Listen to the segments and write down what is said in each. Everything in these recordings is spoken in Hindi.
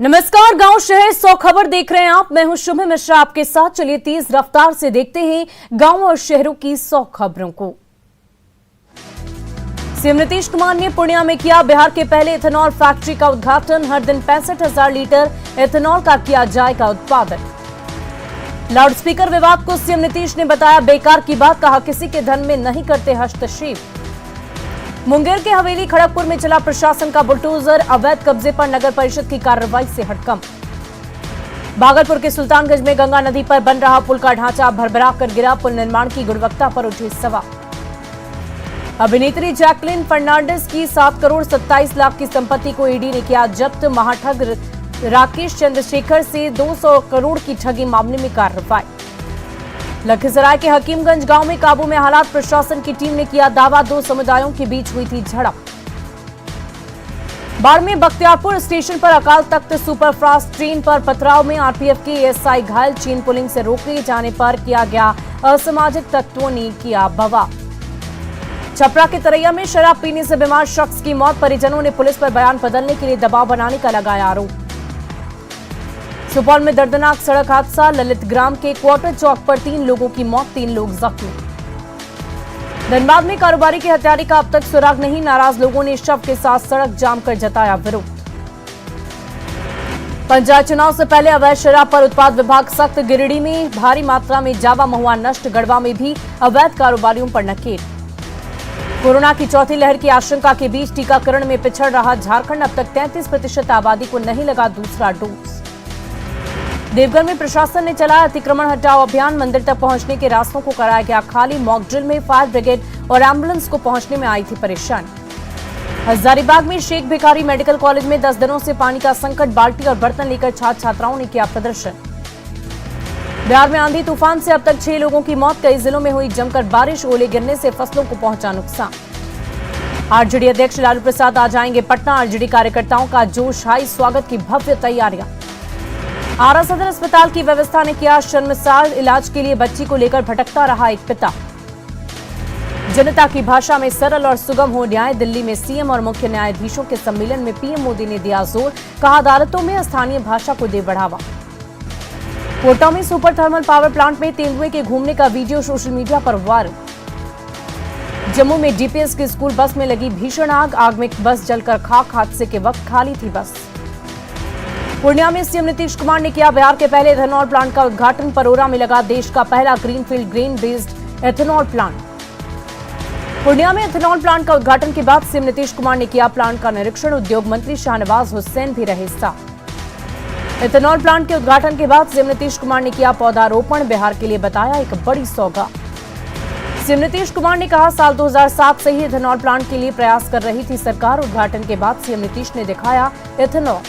नमस्कार, गांव शहर 100 खबर देख रहे हैं आप। मैं हूं शुभ मिश्रा आपके साथ। चलिए तेज रफ्तार से देखते हैं गांव और शहरों की 100 खबरों को। सीएम नीतीश कुमार ने पूर्णिया में किया बिहार के पहले इथेनॉल फैक्ट्री का उद्घाटन। हर दिन 65,000 लीटर इथेनॉल का किया जाएगा उत्पादन। लाउडस्पीकर विवाद को सीएम नीतीश ने बताया बेकार की बात, कहा किसी के धन में नहीं करते हस्तक्षेप। मुंगेर के हवेली खड़गपुर में चला प्रशासन का बुलडोजर, अवैध कब्जे पर नगर परिषद की कार्रवाई से हड़कंप। भागलपुर के सुल्तानगंज में गंगा नदी पर बन रहा पुल का ढांचा भरभरा कर गिरा, पुल निर्माण की गुणवत्ता पर उठे सवाल। अभिनेत्री जैकलिन फर्नांडिस की 7 करोड़ 27 लाख की संपत्ति को ईडी ने किया जब्त। महाठग राकेश चंद्रशेखर से 200 करोड़ की ठगी मामले में कार्रवाई। लखीसराय के हकीमगंज गांव में काबू में हालात, प्रशासन की टीम ने किया दावा। 2 समुदायों के बीच हुई थी झड़प। बाड़मेर बख्तियारपुर स्टेशन पर अकाल तख्त सुपरफास्ट ट्रेन पर पथराव में आरपीएफ के एएसआई घायल, चेन पुलिंग से रोके जाने पर किया गया असामाजिक तत्वों ने किया बवाल। छपरा के तरैया में शराब पीने से बीमार शख्स की मौत, परिजनों ने पुलिस पर बयान बदलने के लिए दबाव बनाने का लगाया आरोप। सुपौल में दर्दनाक सड़क हादसा, ललित ग्राम के क्वार्टर चौक पर 3 लोगों की मौत, 3 लोग जख्मी। धनबाद में कारोबारी के हत्यारे का अब तक सुराग नहीं, नाराज लोगों ने शव के साथ सड़क जाम कर जताया विरोध। पंचायत चुनाव से पहले अवैध शराब पर उत्पाद विभाग सख्त, गिरिडीह में भारी मात्रा में जावा महुआ नष्ट, गढ़वा में भी अवैध कारोबारियों पर नकेल। कोरोना की चौथी लहर की आशंका के बीच टीकाकरण में पिछड़ रहा झारखंड, अब तक 33% आबादी को नहीं लगा दूसरा डोज। देवघर में प्रशासन ने चलाया अतिक्रमण हटाओ अभियान, मंदिर तक पहुंचने के रास्तों को कराया गया खाली। मॉक ड्रिल में फायर ब्रिगेड और एम्बुलेंस को पहुंचने में आई थी परेशानी। हजारीबाग में शेख भिखारी मेडिकल कॉलेज में 10 दिनों से पानी का संकट, बाल्टी और बर्तन लेकर छात्र छात्राओं ने किया प्रदर्शन। बिहार में आंधी तूफान से अब तक 6 लोगों की मौत, कई जिलों में हुई जमकर बारिश, ओले गिरने से फसलों को पहुंचा नुकसान। आरजेडी अध्यक्ष लालू प्रसाद आ जाएंगे पटना, आरजेडी कार्यकर्ताओं का जोश हाई, स्वागत की भव्य तैयारियां। आरा सदर अस्पताल की व्यवस्था ने किया शर्मसार, इलाज के लिए बच्ची को लेकर भटकता रहा एक पिता। जनता की भाषा में सरल और सुगम हो न्याय, दिल्ली में सीएम और मुख्य न्यायाधीशों के सम्मेलन में पीएम मोदी ने दिया जोर, कहा अदालतों में स्थानीय भाषा को दे बढ़ावा। कोटा में सुपर थर्मल पावर प्लांट में तेंदुए के घूमने का वीडियो सोशल मीडिया पर वायरल। जम्मू में डीपीएस की स्कूल बस में लगी भीषण आग, आग में बस जलकर खाक, हादसे के वक्त खाली थी बस। पूर्णिया में सीएम नीतीश कुमार ने किया बिहार के पहले इथेनॉल प्लांट का उद्घाटन, परोरा में लगा देश का पहला greenfield grain based ethanol plant. Purnia में इथेनॉल प्लांट का उद्घाटन के बाद सीएम नीतीश कुमार ने किया प्लांट का निरीक्षण, उद्योग मंत्री शाहनवाज हुसैन भी रहे साथ। इथेनॉल प्लांट के उद्घाटन के बाद सीएम नीतीश कुमार ने किया पौधारोपण, बिहार के लिए बताया एक बड़ी सौगात। सीएम नीतीश कुमार ने कहा साल 2007 से ही इथेनॉल प्लांट के लिए प्रयास कर रही थी सरकार, उद्घाटन के बाद सीएम नीतीश ने दिखाया इथेनॉल।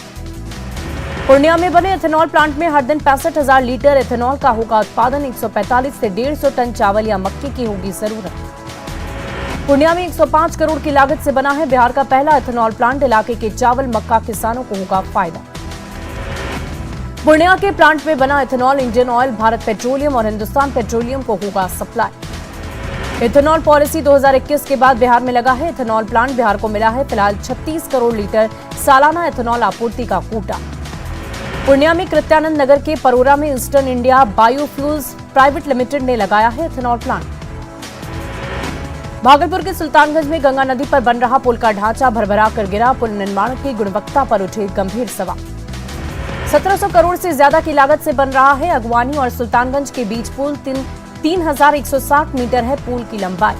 पूर्णिया में बने इथेनॉल प्लांट में हर दिन 65,000 लीटर इथेनॉल का होगा उत्पादन, 145 से 150 टन चावल या मक्के की होगी जरूरत। पूर्णिया में 105 करोड़ की लागत से बना है बिहार का पहला इथेनॉल प्लांट, इलाके के चावल मक्का किसानों को होगा फायदा। पूर्णिया के प्लांट में बना ethanol Indian oil, Bharat petroleum और हिंदुस्तान पेट्रोलियम को होगा सप्लाई। इथेनॉल पॉलिसी 2021 के बाद बिहार में लगा है इथेनॉल प्लांट, बिहार को मिला है फिलहाल 36 करोड़ लीटर सालाना इथेनॉल आपूर्ति का कोटा। पूर्णिया में कृत्यानंद नगर के परोरा में eastern India biofuels private limited ने लगाया है इथेनॉल प्लांट। भागलपुर के सुल्तानगंज में गंगा नदी पर बन रहा पुल का ढांचा भरभरा कर गिरा, पुल निर्माण की गुणवत्ता पर उठे गंभीर सवाल। 1700 करोड़ से ज्यादा की लागत से बन रहा है, अगवानी और सुल्तानगंज के बीच पुल 3160 मीटर है पुल की लंबाई।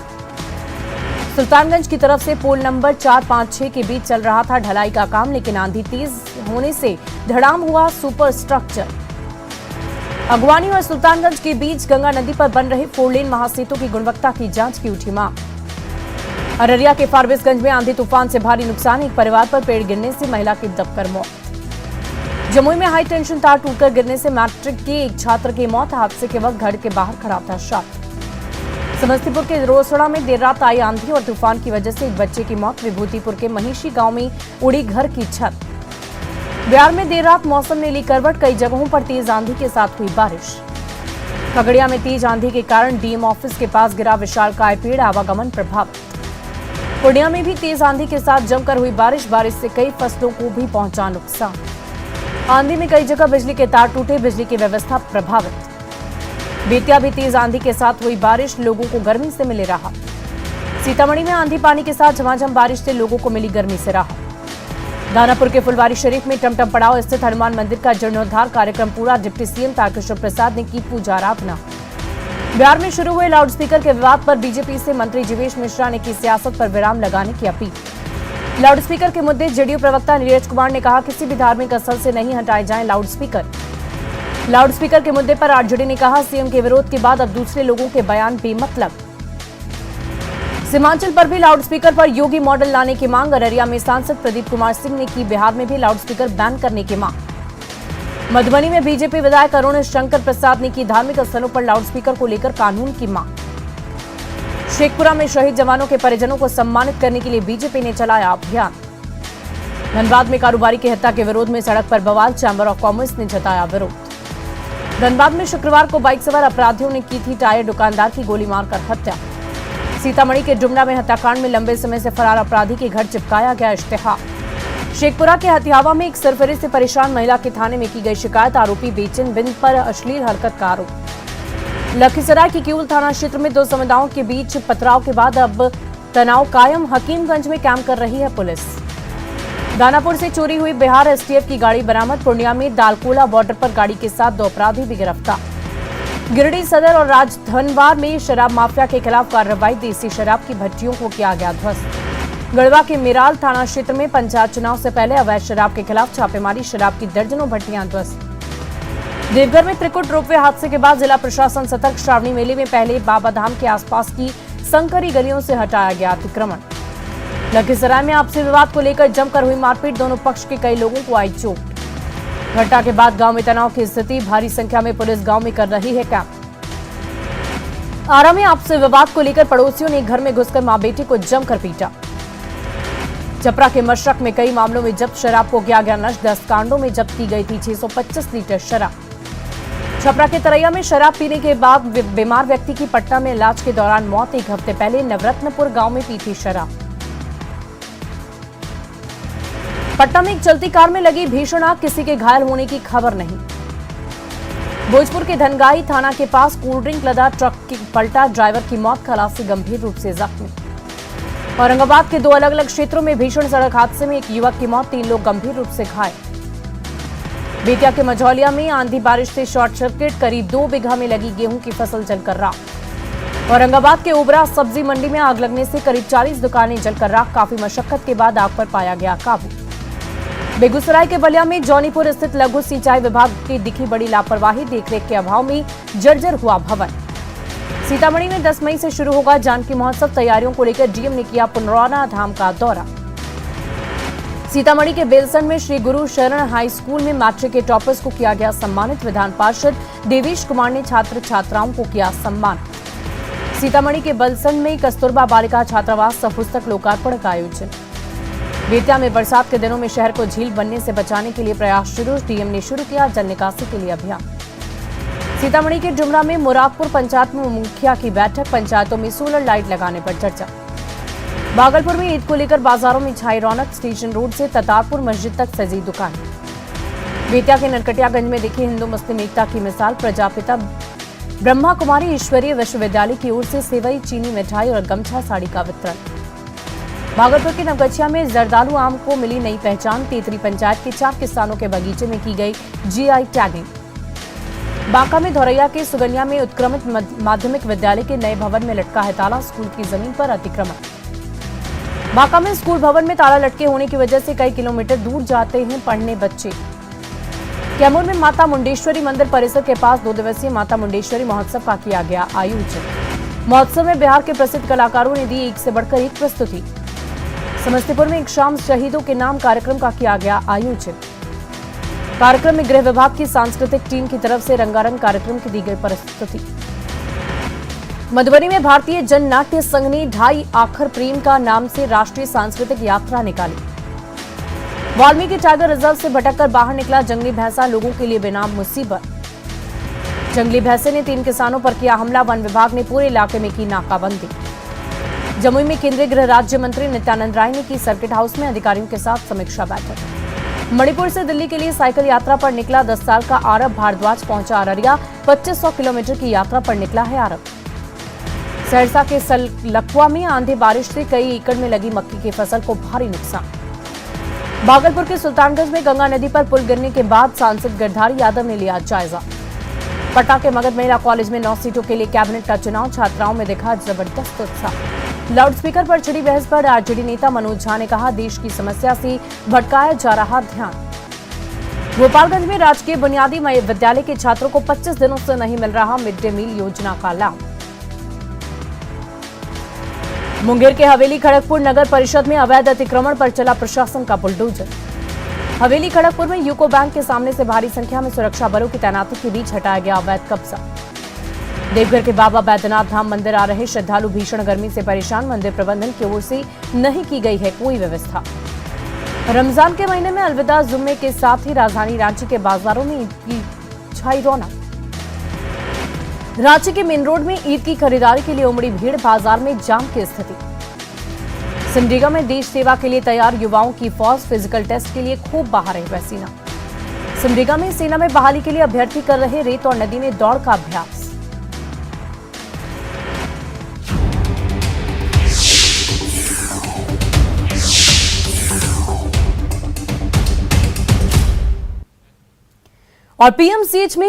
सुल्तानगंज की तरफ से पोल नंबर 4, 5, 6 के बीच चल रहा था ढलाई का काम, लेकिन आंधी तेज होने से धड़ाम हुआ सुपर स्ट्रक्चर। अगवानी और सुल्तानगंज के बीच गंगा नदी पर बन रहे 4 लेन महासेतु की गुणवत्ता की जांच की उठी मांग। अररिया के फारबिसगंज में आंधी तूफान से भारी नुकसान, एक परिवार पर पेड़ गिरने से महिला की दबकर मौत। जमुई में हाई टेंशन तार टूटकर गिरने से मैट्रिक के एक छात्र की मौत, हादसे के वक्त घर के बाहर खड़ा था छात्र। समस्तीपुर के रोसड़ा में देर रात आई आंधी और तूफान की वजह से एक बच्चे की मौत, विभूतिपुर के महिषी गांव में उड़ी घर की छत। बिहार में देर रात मौसम ने ली करवट, कई जगहों पर तेज आंधी के साथ हुई बारिश। खगड़िया में तेज आंधी के कारण डीएम ऑफिस के पास गिरा विशालकाय पेड़, आवागमन प्रभावित। पूर्णिया में भी तेज आंधी के साथ जमकर हुई बारिश से कई फसलों को भी पहुंचा नुकसान। आंधी में कई जगह बिजली के तार टूटे, बिजली की व्यवस्था प्रभावित। बेतिया भी तेज आंधी के साथ हुई बारिश, लोगों को गर्मी से मिले राहत। सीतामढ़ी में आंधी पानी के साथ झमाझम बारिश से लोगों को मिली गर्मी से राहत। दानापुर के फुलवारी शरीफ में टमटम पड़ाव स्थित हनुमान मंदिर का जीर्णोद्धार कार्यक्रम पूरा, डिप्टी सीएम तारकिशोर प्रसाद ने की पूजा आराधना। बिहार में शुरू हुए लाउडस्पीकर के विवाद पर बीजेपी से मंत्री जीवेश मिश्रा ने की सियासत पर विराम लगाने की अपील। लाउडस्पीकर के मुद्दे जेडीयू प्रवक्ता नीरज कुमार ने कहा, किसी भी धार्मिक स्थल से नहीं हटाए जाएं लाउडस्पीकर। लाउडस्पीकर के मुद्दे पर आरजेडी ने कहा, सीएम के विरोध के बाद अब दूसरे लोगों के बयान बेमतलब। सीमांचल पर भी लाउडस्पीकर पर योगी मॉडल लाने की मांग, अररिया में सांसद प्रदीप कुमार सिंह ने की बिहार में भी लाउडस्पीकर बैन करने की मांग। मधुबनी में बीजेपी विधायक अरुण शंकर प्रसाद ने की धार्मिक स्थलों पर लाउडस्पीकर को लेकर कानून की मांग। शेखपुरा में शहीद जवानों के परिजनों को सम्मानित करने के लिए बीजेपी ने चलाया अभियान। धनबाद में कारोबारी की हत्या के विरोध में सड़क पर बवाल, चैंबर ऑफ कॉमर्स ने जताया विरोध। धनबाद में शुक्रवार को बाइक सवार अपराधियों ने की थी टायर दुकानदार की गोली मारकर हत्या। सीतामढ़ी के डुमरा में हत्याकांड में लंबे समय से फरार अपराधी के घर चिपकाया गया इश्तेहार। शेखपुरा के हथियावा में एक सरफराज से परेशान महिला के थाने में की गई शिकायत, आरोपी बेचैन बिन पर अश्लील हरकत का आरोप। लखीसराय के किऊल थाना क्षेत्र में दो समुदायों के बीच पथराव के बाद अब तनाव कायम, हकीमगंज में कैंप कर रही है पुलिस। दानापुर से चोरी हुई बिहार एसटीएफ की गाड़ी बरामद, पूर्णिया में दालकोला बॉर्डर पर गाड़ी के साथ दो अपराधी भी गिरफ्तार। गिरिडीह सदर और राजधनवार में शराब माफिया के खिलाफ कार्रवाई, देसी शराब की भट्टियों को किया गया ध्वस्त। गढ़वा के मेराल थाना क्षेत्र में पंचायत चुनाव से पहले अवैध शराब के खिलाफ छापेमारी, शराब की दर्जनों भट्टियां ध्वस्त। देवघर में त्रिकुट रोपवे हादसे के बाद जिला प्रशासन सतर्क, श्रावणी मेले में पहले बाबाधाम के आसपास की संकरी गलियों से हटाया गया अतिक्रमण। लखीसराय में आपसी विवाद को लेकर जमकर हुई मारपीट, दोनों पक्ष के कई लोगों को आई चोट। घटना के बाद गांव में तनाव की स्थिति, भारी संख्या में पुलिस गांव में कर रही है कैंप। आरा में आपसी विवाद को लेकर पड़ोसियों ने घर में घुसकर मां बेटी को जमकर पीटा। चपरा के मशरक में कई मामलों में जब्त शराब को किया गया नष्ट, 10 कांडों में जब्त की गई थी 625 लीटर शराब। छपरा के तरैया में शराब पीने के बाद बीमार व्यक्ति की पटना में इलाज के दौरान मौत, एक हफ्ते पहले नवरत्नपुर गांव में पी थी शराब। पटना में एक चलती कार में लगी भीषण आग, किसी के घायल होने की खबर नहीं। भोजपुर के धनगाई थाना के पास कोल्ड ड्रिंक लदा ट्रक की पलटा, ड्राइवर की मौत, खलासी गंभीर रूप से जख्मी। औरंगाबाद के दो अलग अलग क्षेत्रों में भीषण सड़क हादसे में एक युवक की मौत, 3 लोग गंभीर रूप से घायल। बेतिया के मझौलिया में आंधी बारिश से शॉर्ट सर्किट, करीब 2 बीघा में लगी गेहूं की फसल जलकर राख। औरंगाबाद के ओबरा सब्जी मंडी में आग लगने से करीब 40 दुकानें जलकर राख, काफी मशक्कत के बाद आग पर पाया गया काबू। बेगूसराय के बलिया में जौनीपुर स्थित लघु सिंचाई विभाग की दिखी बड़ी लापरवाही, देखरेख के अभाव में जर्जर हुआ भवन। सीतामढ़ी में 10 मई से शुरू होगा जानकी महोत्सव, तैयारियों को लेकर डीएम ने किया पुनरौना धाम का दौरा। सीतामढ़ी के बेलसन में श्री गुरु शरण हाई स्कूल में मैट्रिक के टॉपर्स को किया गया सम्मानित, विधान पार्षद देवेश कुमार ने छात्र छात्राओं को किया सम्मान। सीतामढ़ी के बलसन में कस्तूरबा बालिका छात्रावास सह पुस्तक लोकार्पण का आयोजन। बेतिया में बरसात के दिनों में शहर को झील बनने से बचाने के लिए प्रयास शुरू, डीएम ने शुरू किया जल निकासी के लिए अभियान। सीतामढ़ी के डुमरा में मुरादपुर पंचायत में मुखिया की बैठक, पंचायतों में सोलर लाइट लगाने पर चर्चा। भागलपुर में ईद को लेकर बाजारों में छाई रौनक, स्टेशन रोड से ततारपुर मस्जिद तक सजी दुकान। बेतिया के नरकटियागंज में दिखी हिंदू मुस्लिम एकता की मिसाल, प्रजापिता ब्रह्मा कुमारी ईश्वरीय विश्वविद्यालय की ओर से सेवई, चीनी मिठाई और गमछा साड़ी का वितरण। भागलपुर के नवगछिया में जर्दालू आम को मिली नई पहचान, तेतरी पंचायत के 4 किसानों के बगीचे में की गई जीआई टैगिंग। बांका में धौरैया के सुगनिया में उत्क्रमित माध्यमिक विद्यालय के नए भवन में लटका है ताला, स्कूल की जमीन पर अतिक्रमण। बांका में स्कूल भवन में ताला लटके होने की वजह से कई किलोमीटर दूर जाते हैं पढ़ने बच्चे। कैमूर में माता मुंडेश्वरी मंदिर परिसर के पास 2 दिवसीय माता मुंडेश्वरी महोत्सव का किया गया आयोजन। महोत्सव में बिहार के प्रसिद्ध कलाकारों ने दी एक से बढ़कर एक प्रस्तुति। समस्तीपुर में एक शाम शहीदों के नाम कार्यक्रम का किया गया आयोजन। कार्यक्रम में गृह विभाग की सांस्कृतिक टीम की तरफ से रंगारंग कार्यक्रम की दी गई प्रस्तुति। मधुबनी में भारतीय जन नाट्य संघ ने 2.5 आखर प्रेम का नाम से राष्ट्रीय सांस्कृतिक यात्रा निकाली। वाल्मीकि टाइगर रिजर्व से भटककर बाहर निकला जंगली भैंसा, लोगों के लिए बेनाम मुसीबत। जंगली भैंसे ने 3 किसानों पर किया हमला, वन विभाग ने पूरे इलाके में की नाकाबंदी। जमुई में केंद्रीय गृह राज्य मंत्री नित्यानंद राय ने की सर्किट हाउस में अधिकारियों के साथ समीक्षा बैठक। मणिपुर से दिल्ली के लिए साइकिल यात्रा पर निकला 10 साल का आरव भारद्वाज पहुंचा अररिया। 2500 किलोमीटर की यात्रा पर निकला है आरव। सहरसा के सलखुआ में आंधी बारिश से कई एकड़ में लगी मक्की की फसल को भारी नुकसान। भागलपुर के सुल्तानगंज में गंगा नदी पर पुल गिरने के बाद सांसद गिरधारी यादव ने लिया जायजा। पटना के मगध महिला कॉलेज में 9 सीटों के लिए कैबिनेट का चुनाव, छात्राओं में दिखा जबरदस्त उत्साह। लाउडस्पीकर पर छिड़ी बहस पर आरजेडी नेता मनोज झा ने कहा, देश की समस्या से भटकाया जा रहा ध्यान। गोपालगंज में राजकीय बुनियादी विद्यालय के छात्रों को 25 दिनों से नहीं मिल रहा मिड डे मील योजना का लाभ। मुंगेर के हवेली खड़गपुर नगर परिषद में अवैध अतिक्रमण पर चला प्रशासन का बुलडोजर। हवेली खड़गपुर में यूको बैंक के सामने से भारी संख्या में सुरक्षा बलों की तैनाती के बीच हटाया गया अवैध कब्जा। देवघर के बाबा बैद्यनाथ धाम मंदिर आ रहे श्रद्धालु भीषण गर्मी से परेशान, मंदिर प्रबंधन की ओर से नहीं की गई है कोई व्यवस्था। रमजान के महीने में अलविदा जुम्मे के साथ ही राजधानी रांची के बाजारों में ईद की छाई रौनक। रांची के मेन रोड में ईद की खरीदारी के लिए उमड़ी भीड़, बाजार में जाम की स्थिति। सिमडेगा में देश सेवा के लिए तैयार युवाओं की फौज, फिजिकल टेस्ट के लिए खूब बाहर है पसीना। सिमडेगा में सेना में बहाली के लिए अभ्यर्थी कर रहे रेत और नदी में दौड़ का अभ्यास। और पीएमसीएच में